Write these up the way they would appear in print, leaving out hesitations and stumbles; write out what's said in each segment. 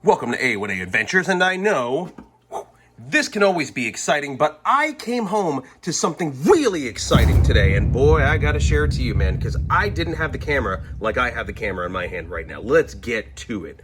Welcome to A1A Adventures, and I know this can always be exciting, but I came home to something really exciting today, and boy, I gotta share it to you, man, because I didn't have the camera like I have the camera in my hand right now. Let's get to it.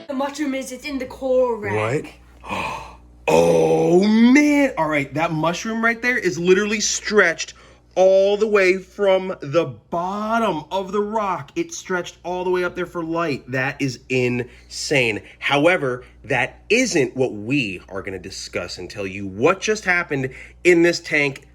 The mushroom it's in the coral rack. What? Oh, man. All right, that mushroom right there is literally stretched all the way from the bottom of the rock. It stretched all the way up there for light. That is insane. However, that isn't what we are going to discuss and tell you what just happened in this tank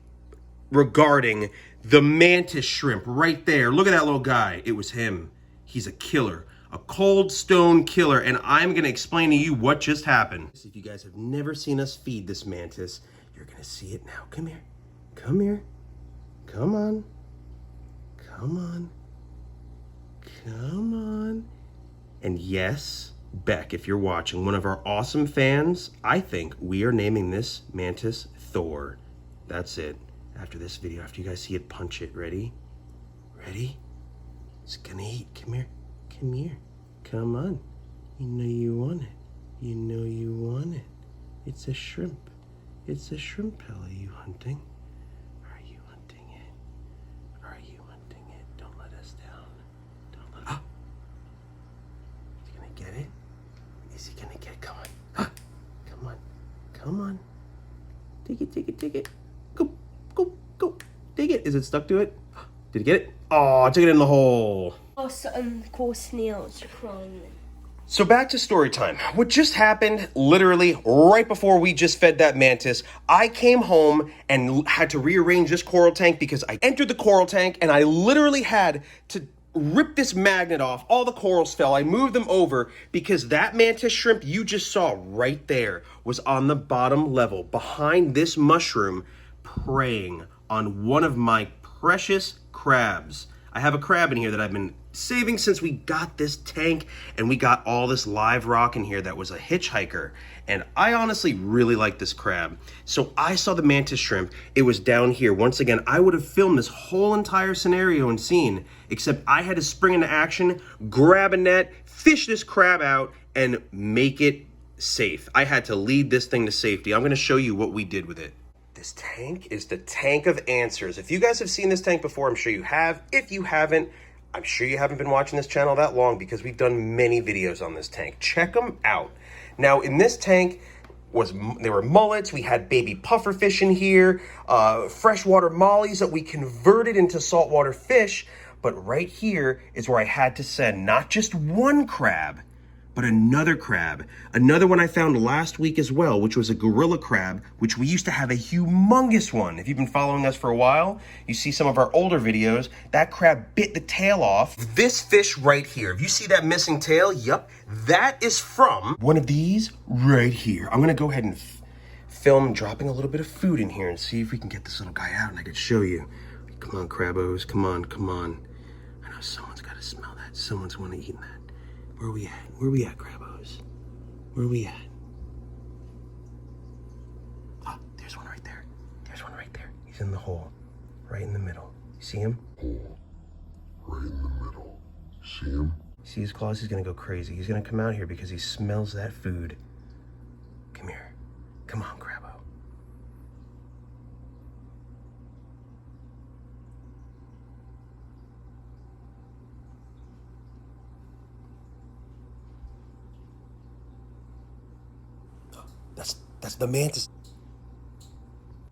regarding the mantis shrimp right there. Look at that little guy. It was him. He's a killer. A cold stone killer, and I'm going to explain to you what just happened. If you guys have never seen us feed this mantis, you're going to see it now. Come here. Come here. Come on. Come on. Come on. And yes, Beck, if you're watching, one of our awesome fans, I think we are naming this mantis Thor. That's it. After this video, after you guys see it, punch it. Ready? Ready? It's gonna eat. Come here. Come here. Come on. You know you want it. You know you want it. It's a shrimp. It's a shrimp. Are you hunting? Are you hunting it? Are you hunting it? Don't let us down. Don't let us... Ah! Is he gonna get it? Is he gonna get it? Come on. Ah! Come on. Come on. Take it, take it, take it. Go, go, go. Take it. Is it stuck to it? Did he get it? Oh, I took it in the hole. Cool snails are crawling. So back to story time. What just happened, literally right before we just fed that mantis, I came home and had to rearrange this coral tank because I entered the coral tank and I literally had to rip this magnet off. All the corals fell. I moved them over because that mantis shrimp you just saw right there was on the bottom level behind this mushroom preying on one of my precious crabs. I have a crab in here that I've been saving since we got this tank and we got all this live rock in here that was a hitchhiker. And I honestly really like this crab. So I saw the mantis shrimp. It was down here. Once again, I would have filmed this whole entire scenario and scene, except I had to spring into action, grab a net, fish this crab out, and make it safe. I had to lead this thing to safety. I'm going to show you what we did with it. This tank is the tank of answers. If you guys have seen this tank before, I'm sure you have. If you haven't, I'm sure you haven't been watching this channel that long because we've done many videos on this tank. Check them out. Now, in this tank, there were mullets, we had baby pufferfish in here, freshwater mollies that we converted into saltwater fish. But right here is where I had to send not just one crab, but another crab. Another one I found last week as well, which was a gorilla crab, which we used to have a humongous one. If you've been following us for a while, you see some of our older videos, that crab bit the tail off. This fish right here, if you see that missing tail, yup, that is from one of these right here. I'm gonna go ahead and film dropping a little bit of food in here and see if we can get this little guy out and I can show you. Come on, crabbos, come on, come on. I know someone's gotta smell that. Someone's wanna eat that. Where are we at? Where are we at, crabbos? Where are we at? Oh, there's one right there. There's one right there. He's in the hole, right in the middle. You see him? Hole, right in the middle. See him? See his claws? He's gonna go crazy. He's gonna come out here because he smells that food. Come here. Come on, crabbo. That's the mantis.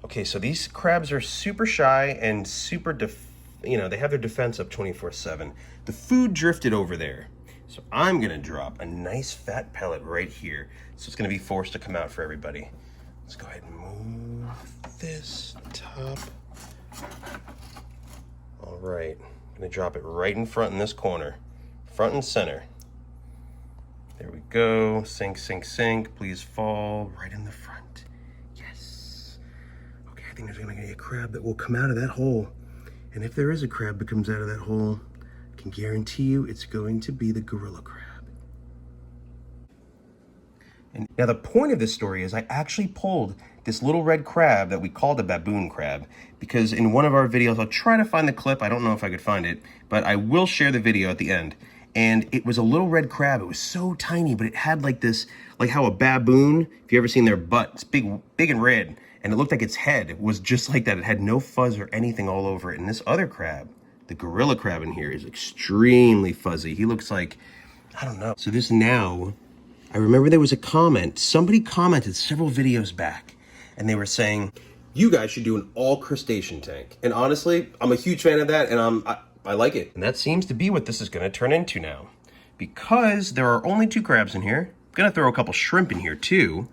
Okay, so these crabs are super shy and super, they have their defense up 24/7. The food drifted over there. So I'm gonna drop a nice fat pellet right here. So it's gonna be forced to come out for everybody. Let's go ahead and move this top. All right, I'm gonna drop it right in front in this corner, front and center. There we go. Sink, sink, sink. Please fall right in the front. Yes. Okay, I think there's gonna be a crab that will come out of that hole. And if there is a crab that comes out of that hole, I can guarantee you it's going to be the gorilla crab. And now the point of this story is I actually pulled this little red crab that we called a baboon crab because in one of our videos, I'll try to find the clip. I don't know if I could find it, but I will share the video at the end. and it was a little red crab. It was so tiny, but it had like this, like how a baboon, if you ever seen their butt, it's big and red, and it looked like its head was just like that. It had no fuzz or anything all over it. And this other crab, the gorilla crab in here, is extremely fuzzy. He looks like, I don't know. So this now, I remember there was a comment. Somebody commented several videos back, and they were saying, you guys should do an all crustacean tank. And honestly, I'm a huge fan of that, and I like it. And that seems to be what this is gonna turn into now. Because there are only 2 crabs in here. I'm gonna throw a couple shrimp in here too.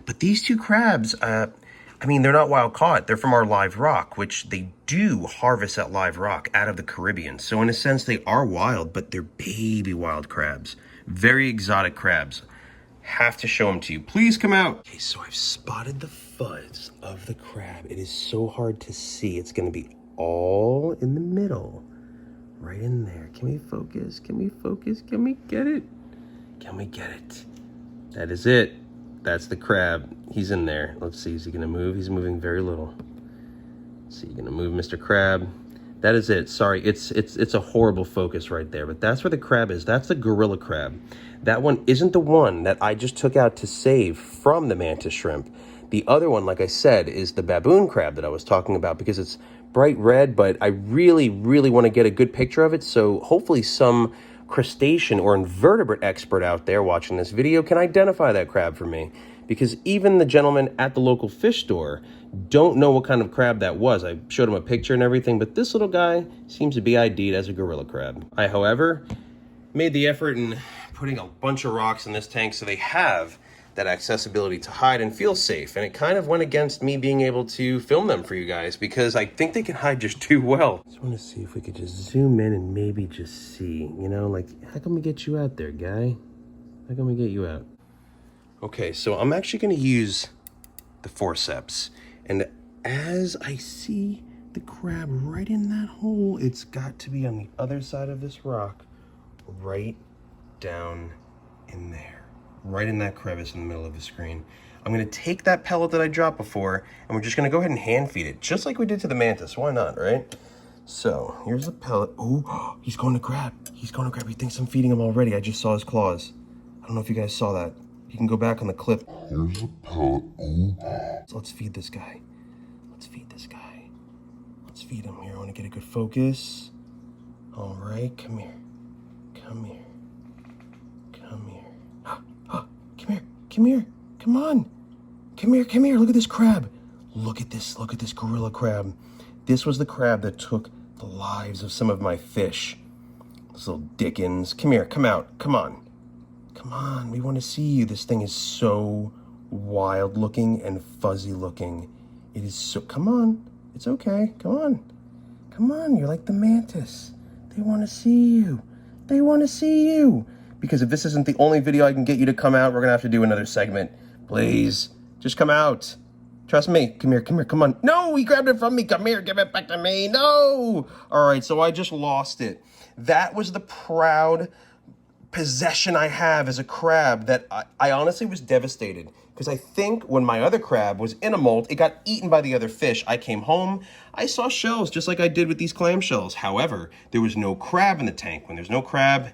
But these 2 crabs, I mean, they're not wild caught. They're from our live rock, which they do harvest at live rock out of the Caribbean. So in a sense, they are wild, but they're baby wild crabs. Very exotic crabs. Have to show them to you. Please come out. Okay, so I've spotted the fuzz of the crab. It is so hard to see. It's gonna be all in the middle. Right in there. Can we focus? Can we focus? Can we get it? Can we get it? That is it. That's the crab. He's in there. Let's see. Is he gonna move? He's moving very little. Let's see. You gonna move, Mr. Crab? That is it. Sorry, it's a horrible focus right there, but that's where the crab is. That's the gorilla crab. That one isn't the one that I just took out to save from the mantis shrimp. The other one, like I said, is the baboon crab that I was talking about because it's bright red, but I really, really want to get a good picture of it. So hopefully some crustacean or invertebrate expert out there watching this video can identify that crab for me. Because even the gentleman at the local fish store don't know what kind of crab that was. I showed him a picture and everything, but this little guy seems to be ID'd as a gorilla crab. I, however, made the effort in putting a bunch of rocks in this tank so they have that accessibility to hide and feel safe. And it kind of went against me being able to film them for you guys because I think they can hide just too well. Just want to see if we could just zoom in and maybe just see, you know, like, how can we get you out there, guy? How can we get you out? Okay, so I'm actually going to use the forceps. And as I see the crab right in that hole, it's got to be on the other side of this rock, right down in there. Right in that crevice in the middle of the screen. I'm gonna take that pellet that I dropped before, and we're just gonna go ahead and hand feed it, just like we did to the mantis. Why not, right? So here's the pellet. Oh, he's going to grab. He's going to grab. He thinks I'm feeding him already. I just saw his claws. I don't know if you guys saw that. You can go back on the clip. Here's a pellet. Oh. So let's feed this guy. Let's feed this guy. Let's feed him here. I want to get a good focus. All right, come here. Come here. Come here. Come here, come here, come on. Come here, look at this crab. Look at this gorilla crab. This was the crab that took the lives of some of my fish. This little Dickens. Come here, come out, come on. Come on, we want to see you. This thing is so wild looking and fuzzy looking. It is so, come on, it's okay, come on. Come on, you're like the mantis. They want to see you. They want to see you. Because if this isn't the only video I can get you to come out, we're gonna have to do another segment. Please, just come out. Trust me. Come here, come on. No, he grabbed it from me. Come here, give it back to me. No. All right, so I just lost it. That was the proud possession I have as a crab that I honestly was devastated. Because I think when my other crab was in a molt, it got eaten by the other fish. I came home, I saw shells just like I did with these clam shells. However, there was no crab in the tank. When there's no crab,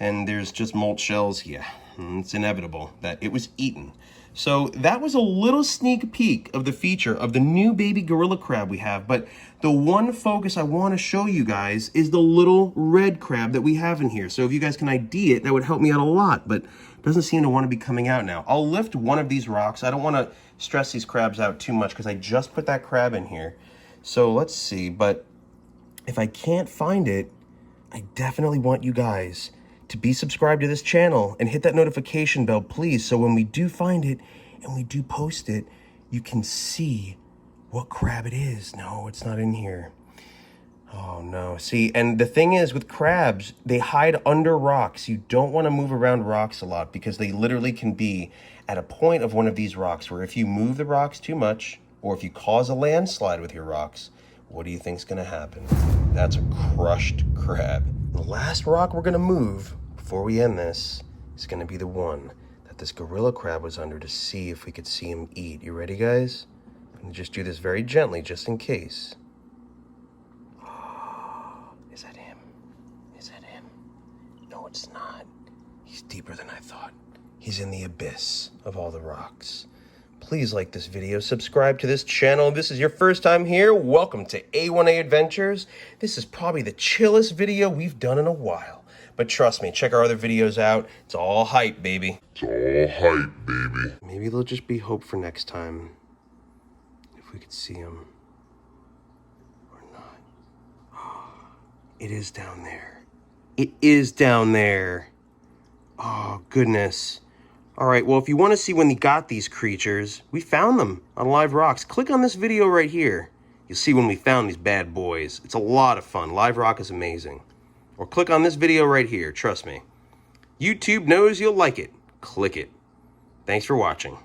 and there's just molt shells, yeah, it's inevitable that it was eaten. So that was a little sneak peek of the feature of the new baby gorilla crab we have, but the one focus I want to show you guys is the little red crab that we have in here. So if you guys can ID it, that would help me out a lot, but it doesn't seem to want to be coming out now. I'll lift one of these rocks. I don't want to stress these crabs out too much because I just put that crab in here. So let's see, but if I can't find it, I definitely want you guys to be subscribed to this channel and hit that notification bell, please, so when we do find it and we do post it, you can see what crab it is. No, it's not in here. Oh no, see, and the thing is with crabs, they hide under rocks. You don't want to move around rocks a lot because they literally can be at a point of one of these rocks where if you move the rocks too much, or if you cause a landslide with your rocks, what do you think's gonna happen? That's a crushed crab. The last rock we're gonna move before we end this is gonna be the one that this gorilla crab was under to see if we could see him eat. You ready, guys? I'm gonna just do this very gently, just in case. Oh, is that him? Is that him? No, it's not. He's deeper than I thought. He's in the abyss of all the rocks. Please like this video, subscribe to this channel. If this is your first time here, welcome to A1A Adventures. This is probably the chillest video we've done in a while. But trust me, check our other videos out. It's all hype, baby. It's all hype, baby. Maybe there'll just be hope for next time. If we could see him. Or not. It is down there. It is down there. Oh, goodness. All right, well, if you want to see when we got these creatures, we found them on Live Rocks. Click on this video right here. You'll see when we found these bad boys. It's a lot of fun. Live Rock is amazing. Or click on this video right here. Trust me. YouTube knows you'll like it. Click it. Thanks for watching.